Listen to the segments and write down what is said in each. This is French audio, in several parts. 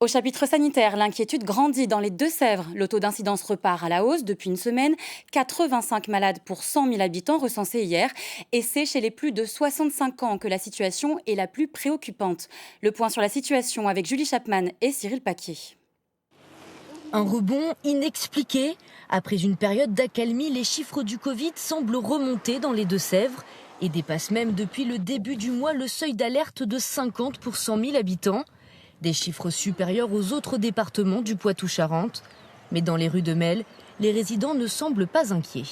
Au chapitre sanitaire, l'inquiétude grandit dans les Deux-Sèvres. Le taux d'incidence repart à la hausse depuis une semaine. 85 malades pour 100 000 habitants recensés hier. Et c'est chez les plus de 65 ans que la situation est la plus préoccupante. Le point sur la situation avec Julie Chapman et Cyril Paquet. Un rebond inexpliqué. Après une période d'accalmie, les chiffres du Covid semblent remonter dans les Deux-Sèvres et dépassent même depuis le début du mois le seuil d'alerte de 50 pour 100 000 habitants. Des chiffres supérieurs aux autres départements du Poitou-Charentes. Mais dans les rues de Melle, les résidents ne semblent pas inquiets.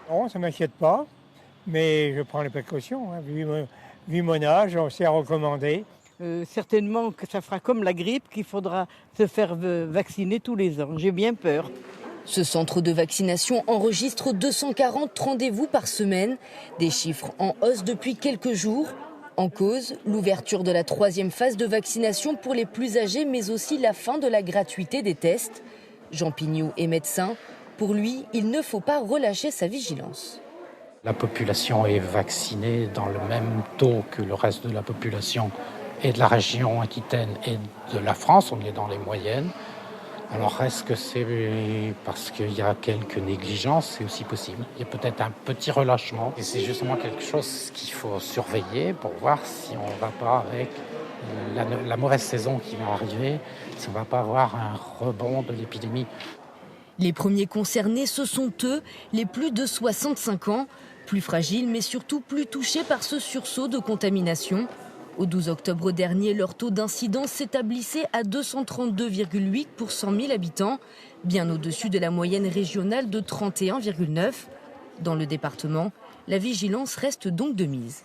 Non, ça ne m'inquiète pas, mais je prends les précautions. Vu mon âge, on s'est recommandé. Certainement que ça fera comme la grippe, qu'il faudra se faire vacciner tous les ans. J'ai bien peur. Ce centre de vaccination enregistre 240 rendez-vous par semaine, des chiffres en hausse depuis quelques jours. En cause, l'ouverture de la 3e phase de vaccination pour les plus âgés, mais aussi la fin de la gratuité des tests. Jean Pignot est médecin. Pour lui, il ne faut pas relâcher sa vigilance. La population est vaccinée dans le même taux que le reste de la population et de la région Aquitaine et de la France. On est dans les moyennes. Alors est-ce que c'est parce qu'il y a quelques négligences? C'est aussi possible. Il y a peut-être un petit relâchement. Et c'est justement quelque chose qu'il faut surveiller pour voir si on ne va pas, avec la mauvaise saison qui va arriver, si on ne va pas avoir un rebond de l'épidémie. Les premiers concernés, ce sont eux, les plus de 65 ans, plus fragiles mais surtout plus touchés par ce sursaut de contamination. Au 12 octobre dernier, leur taux d'incidence s'établissait à 232,8 pour 100 000 habitants, bien au-dessus de la moyenne régionale de 31,9. Dans le département, la vigilance reste donc de mise.